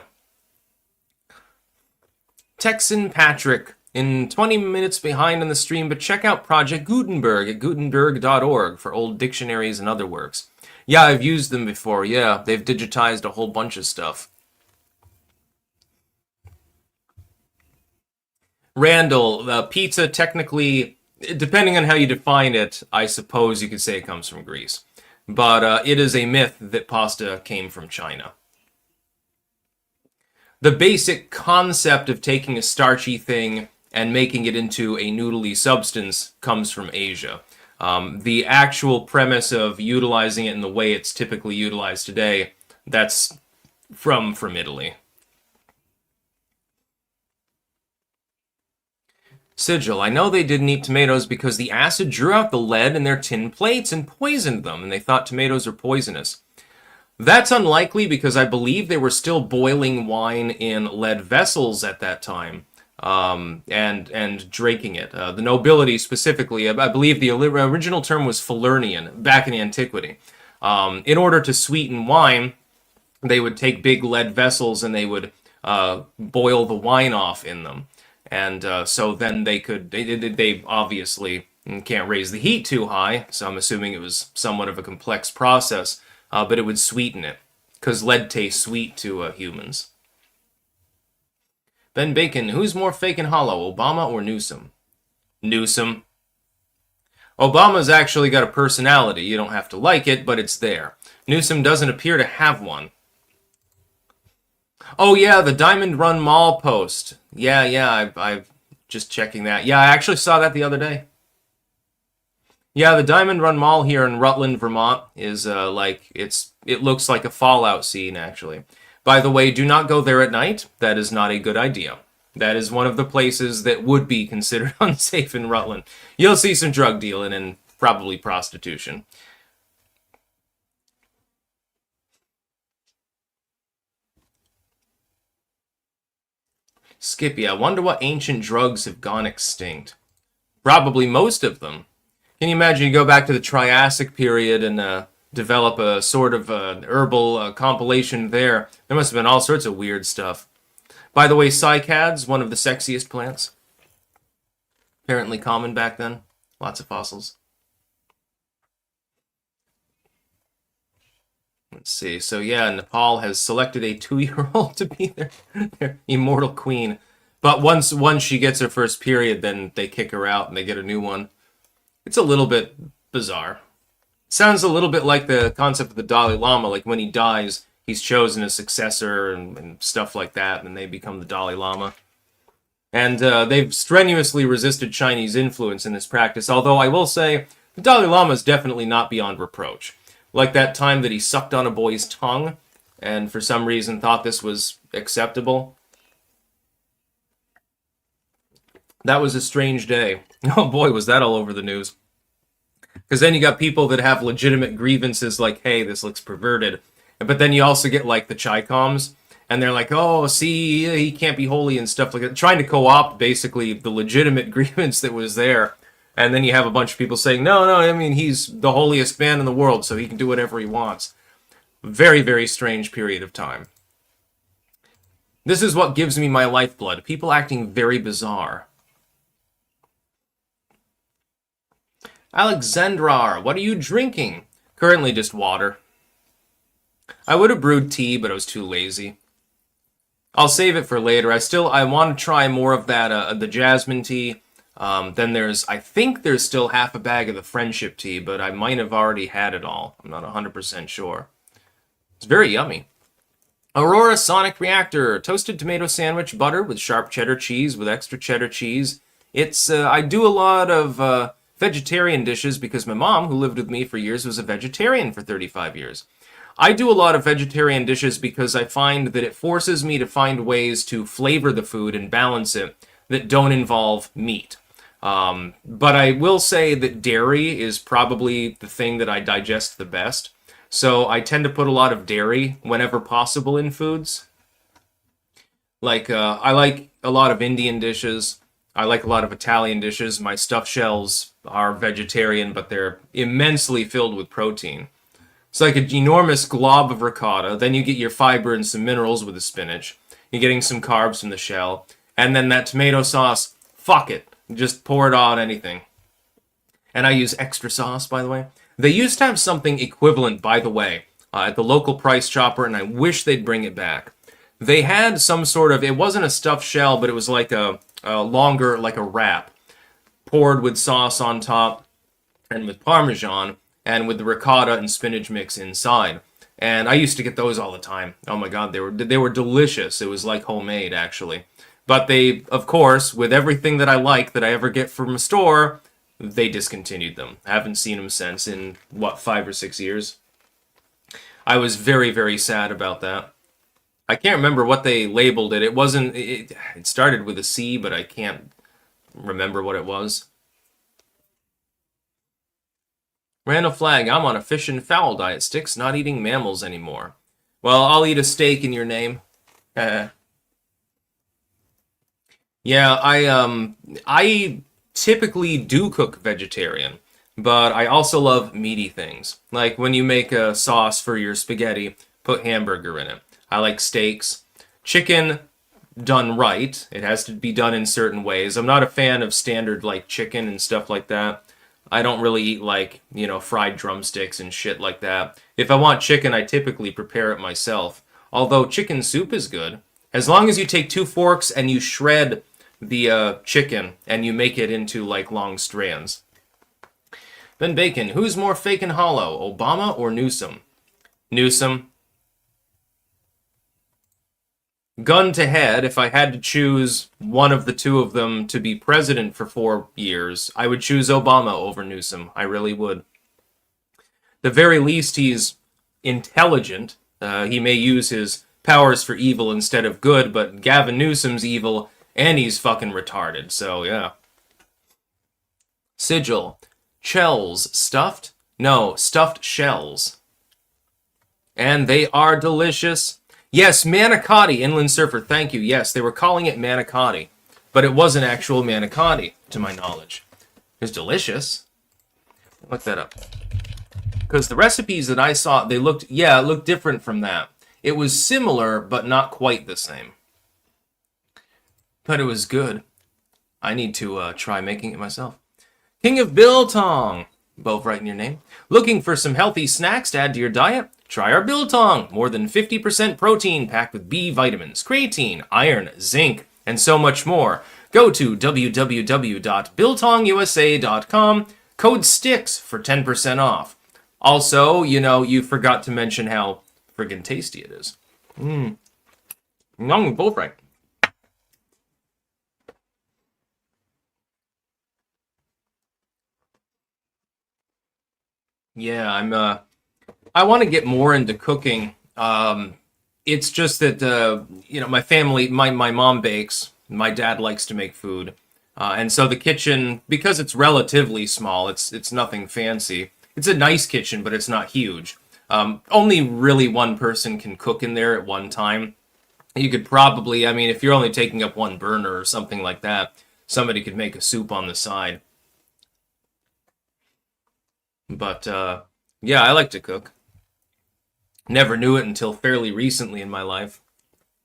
Texan Patrick, in 20 minutes behind on the stream, but check out Project Gutenberg at gutenberg.org for old dictionaries and other works. Yeah, I've used them before, yeah. They've digitized a whole bunch of stuff. Randall, pizza technically, depending on how you define it, I suppose you could say it comes from Greece. But it is a myth that pasta came from China. The basic concept of taking a starchy thing and making it into a noodly substance comes from Asia. The actual premise of utilizing it in the way it's typically utilized today, that's from Italy. Sigil, I know they didn't eat tomatoes because the acid drew out the lead in their tin plates and poisoned them, and they thought tomatoes are poisonous. That's unlikely because I believe they were still boiling wine in lead vessels at that time, and drinking it. The nobility specifically, I believe the original term was Falernian back in antiquity. In order to sweeten wine, they would take big lead vessels and they would boil the wine off in them. And so then they obviously can't raise the heat too high, so I'm assuming it was somewhat of a complex process. But it would sweeten it, because lead tastes sweet to humans. Ben Bacon, who's more fake and hollow, Obama or Newsom? Newsom. Obama's actually got a personality. You don't have to like it, but it's there. Newsom doesn't appear to have one. Oh yeah, the Diamond Run Mall post. Yeah, I'm just checking that. Yeah, I actually saw that the other day. Yeah, the Diamond Run Mall here in Rutland, Vermont is it looks like a Fallout scene, actually. By the way, do not go there at night. That is not a good idea. That is one of the places that would be considered unsafe in Rutland. You'll see some drug dealing and probably prostitution. Skippy, I wonder what ancient drugs have gone extinct. Probably most of them. Can you imagine you go back to the Triassic period and develop a sort of herbal compilation there? There must have been all sorts of weird stuff. By the way, cycads, one of the sexiest plants. Apparently common back then. Lots of fossils. Let's see. So yeah, Nepal has selected a 2-year-old to be their immortal queen. But once she gets her first period, then they kick her out and they get a new one. It's a little bit bizarre. Sounds a little bit like the concept of the Dalai Lama, like when he dies, he's chosen a successor and stuff like that, and they become the Dalai Lama. And they've strenuously resisted Chinese influence in this practice, although I will say, the Dalai Lama is definitely not beyond reproach. Like that time that he sucked on a boy's tongue, and for some reason thought this was acceptable. That was a strange day. Oh boy, was that all over the news. Because then you got people that have legitimate grievances like, hey, this looks perverted. But then you also get like the Chi-Coms, and they're like, oh, see, he can't be holy and stuff like that. Trying to co-opt basically the legitimate grievance that was there. And then you have a bunch of people saying, no, I mean, he's the holiest man in the world, so he can do whatever he wants. Very, very strange period of time. This is what gives me my lifeblood. People acting very bizarre. Alexandrar, what are you drinking? Currently just water. I would have brewed tea, but I was too lazy. I'll save it for later. I want to try more of that, the jasmine tea. Then I think there's still half a bag of the friendship tea, but I might have already had it all. I'm not 100% sure. It's very yummy. Aurora Sonic Reactor, toasted tomato sandwich, butter with sharp cheddar cheese with extra cheddar cheese. I do a lot of vegetarian dishes because my mom, who lived with me for years, was a vegetarian for 35 years. I do a lot of vegetarian dishes because I find that it forces me to find ways to flavor the food and balance it that don't involve meat. But I will say that dairy is probably the thing that I digest the best. So I tend to put a lot of dairy whenever possible in foods. I like a lot of Indian dishes. I like a lot of Italian dishes. My stuffed shells are vegetarian, but they're immensely filled with protein. It's like an enormous glob of ricotta. Then you get your fiber and some minerals with the spinach. You're getting some carbs from the shell. And then that tomato sauce, fuck it. Just pour it on anything. And I use extra sauce, by the way. They used to have something equivalent, by the way, at the local Price Chopper, and I wish they'd bring it back. They had some sort of, it wasn't a stuffed shell, but it was like a longer, like a wrap, poured with sauce on top and with Parmesan, and with the ricotta and spinach mix inside. And I used to get those all the time. Oh my god, they were delicious. It was like homemade, actually. But they, of course, with everything that I like that I ever get from a store, they discontinued them. I haven't seen them since in, 5 or 6 years? I was very, very sad about that. I can't remember what they labeled it. It started with a C, but I can't remember what it was. Randall Flag, I'm on a fish and fowl diet, Sticks, not eating mammals anymore. Well, I'll eat a steak in your name. Yeah, I typically do cook vegetarian, but I also love meaty things. Like when you make a sauce for your spaghetti, put hamburger in it. I like steaks. Chicken done right. It has to be done in certain ways. I'm not a fan of standard like chicken and stuff like that. I don't really eat like, fried drumsticks and shit like that. If I want chicken, I typically prepare it myself. Although chicken soup is good. As long as you take 2 forks and you shred the chicken and you make it into like long strands. Ben Bacon, who's more fake and hollow, Obama or Newsom? Newsom. Gun to head, if I had to choose one of the two of them to be president for 4 years, I would choose Obama over Newsom. I really would. The very least, he's intelligent. He may use his powers for evil instead of good, but Gavin Newsom's evil, and he's fucking retarded, so yeah. Sigil. Shells. Stuffed? No, stuffed shells. And they are delicious. Yes, manicotti, Inland Surfer, thank you. Yes, they were calling it manicotti, but it wasn't actual manicotti, to my knowledge. It was delicious. Look that up. Because the recipes that I saw, it looked different from that. It was similar, but not quite the same. But it was good. I need to try making it myself. King of Biltong, both right in your name. Looking for some healthy snacks to add to your diet? Try our Biltong. More than 50% protein packed with B vitamins, creatine, iron, zinc, and so much more. Go to www.biltongusa.com. Code STICKS for 10% off. Also, you forgot to mention how friggin' tasty it is. Both right. Yeah, I want to get more into cooking. It's just that, my family, my mom bakes, my dad likes to make food. And so the kitchen, because it's relatively small, it's nothing fancy. It's a nice kitchen, but it's not huge. Only really one person can cook in there at one time. You could probably, if you're only taking up one burner or something like that, somebody could make a soup on the side. But, yeah, I like to cook. Never knew it until fairly recently in my life.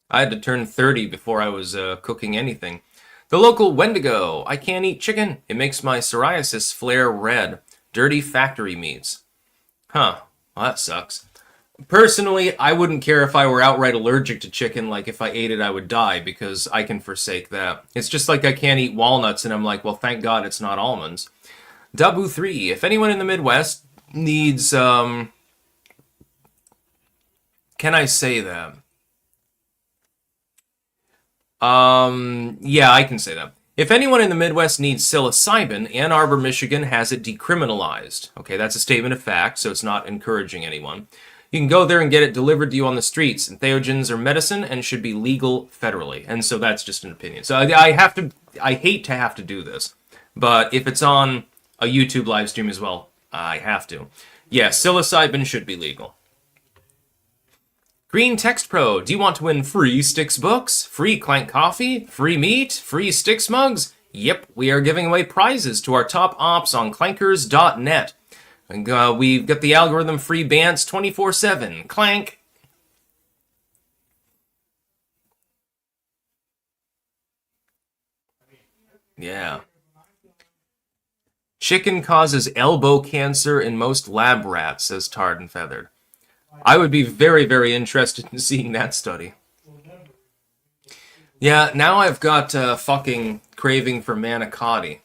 I had to turn 30 before I was cooking anything. The local Wendigo. I can't eat chicken. It makes my psoriasis flare red. Dirty factory meats. Huh. Well, that sucks. Personally, I wouldn't care if I were outright allergic to chicken, like if I ate it I would die, because I can forsake that. It's just like I can't eat walnuts, and I'm like, well, thank God it's not almonds. Dabu3, if anyone in the Midwest needs, can I say that? Yeah, I can say that. If anyone in the Midwest needs psilocybin, Ann Arbor, Michigan has it decriminalized. Okay, that's a statement of fact, so it's not encouraging anyone. You can go there and get it delivered to you on the streets. Entheogens are medicine and should be legal federally. And so that's just an opinion. So I hate to have to do this, but if it's on a YouTube live stream as well, I have to. Yeah, psilocybin should be legal. Green Text Pro, do you want to win free Styx books, free Clank coffee, free meat, free Styx mugs? Yep, we are giving away prizes to our top ops on clankers.net. And we've got the algorithm free bans 24/7. Clank. Yeah. Chicken causes elbow cancer in most lab rats, says Tarred and Feathered. I would be very, very interested in seeing that study. Yeah, now I've got a fucking craving for manicotti.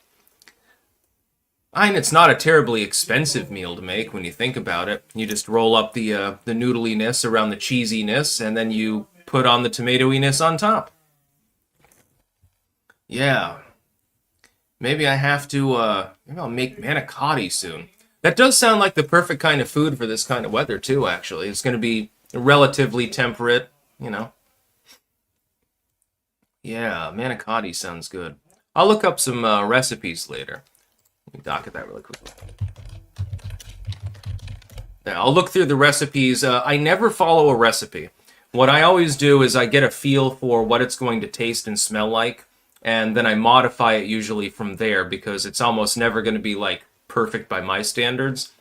I mean, it's not a terribly expensive meal to make when you think about it. You just roll up the noodliness around the cheesiness, and then you put on the tomatoiness on top. Yeah. Maybe I have to, maybe I'll make manicotti soon. That does sound like the perfect kind of food for this kind of weather, too, actually. It's going to be relatively temperate, you know. Yeah, manicotti sounds good. I'll look up some recipes later. Let me docket that really quickly. Yeah, I'll look through the recipes. I never follow a recipe. What I always do is I get a feel for what it's going to taste and smell like, and then I modify it usually from there, because it's almost never going to be, like, perfect by my standards.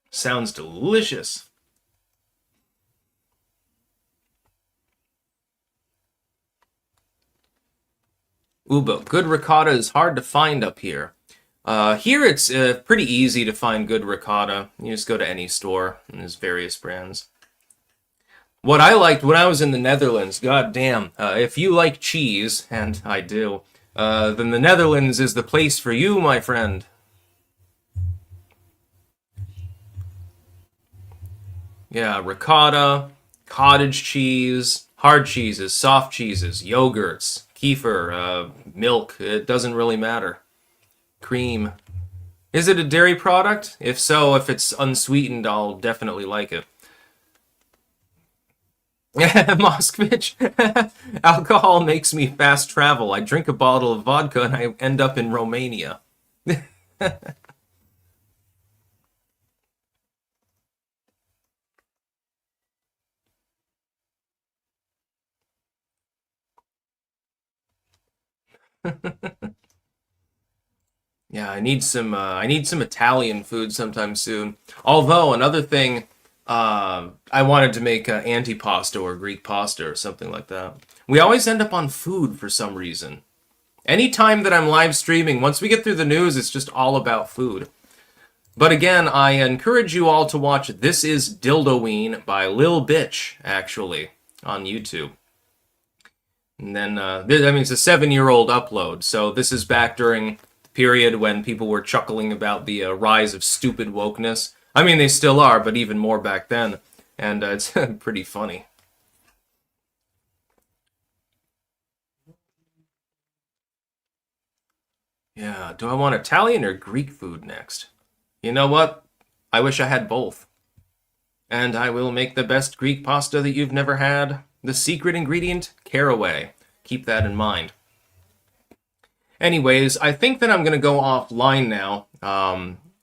Sounds delicious. Ooh, but good ricotta is hard to find up here. Here it's pretty easy to find good ricotta. You just go to any store, and there's various brands. What I liked when I was in the Netherlands, goddamn, if you like cheese, and I do, then the Netherlands is the place for you, my friend. Yeah, ricotta, cottage cheese, hard cheeses, soft cheeses, yogurts, kefir, milk, it doesn't really matter. Cream. Is it a dairy product? If so, if it's unsweetened, I'll definitely like it. Moskvich. Alcohol makes me fast travel. I drink a bottle of vodka and I end up in Romania. Yeah, I need some Italian food sometime soon. Although another thing, I wanted to make antipasta or Greek pasta or something like that. We always end up on food for some reason. Anytime that I'm live streaming, once we get through the news, it's just all about food. But again, I encourage you all to watch This Is Dildoween by Lil Bitch, actually, on YouTube. And then, I mean, it's a 7-year-old upload, so this is back during the period when people were chuckling about the rise of stupid wokeness. I mean, they still are, but even more back then. And it's pretty funny. Yeah, do I want Italian or Greek food next? You know what? I wish I had both. And I will make the best Greek pasta that you've never had. The secret ingredient? Caraway. Keep that in mind. Anyways, I think that I'm going to go offline now.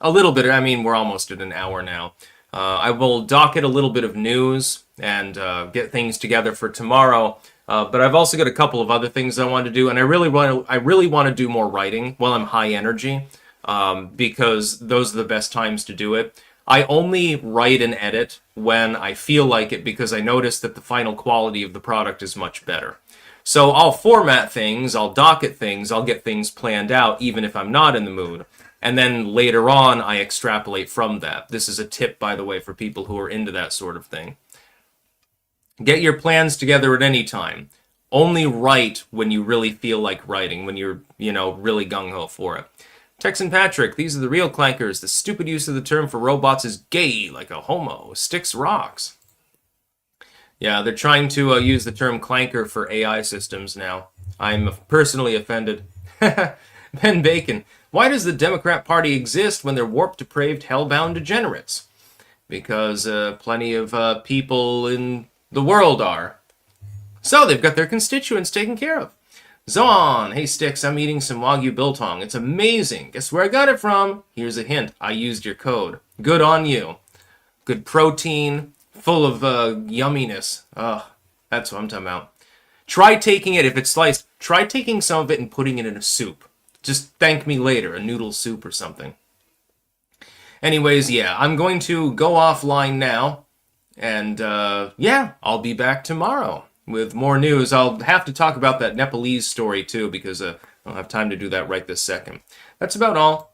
A little bit. I mean, we're almost at an hour now. I will docket a little bit of news and get things together for tomorrow. But I've also got a couple of other things I want to do, and I really want to do more writing while I'm high energy, because those are the best times to do it. I only write and edit when I feel like it because I notice that the final quality of the product is much better. So I'll format things, I'll docket things, I'll get things planned out even if I'm not in the mood. And then later on, I extrapolate from that. This is a tip, by the way, for people who are into that sort of thing. Get your plans together at any time. Only write when you really feel like writing, when you're, really gung-ho for it. Texan Patrick, these are the real clankers. The stupid use of the term for robots is gay, like a homo. Sticks rocks. Yeah, they're trying to use the term clanker for AI systems now. I'm personally offended. Ben Bacon, why does the Democrat Party exist when they're warped, depraved, hellbound degenerates? Because plenty of people in the world are. So they've got their constituents taken care of. Zoan, hey Sticks, I'm eating some Wagyu biltong. It's amazing. Guess where I got it from? Here's a hint. I used your code. Good on you. Good protein, full of yumminess. Ugh, that's what I'm talking about. Try taking it, if it's sliced, try taking some of it and putting it in a soup. Just thank me later, a noodle soup or something. Anyways, yeah, I'm going to go offline now. And, I'll be back tomorrow with more news. I'll have to talk about that Nepalese story, too, because I don't have time to do that right this second. That's about all.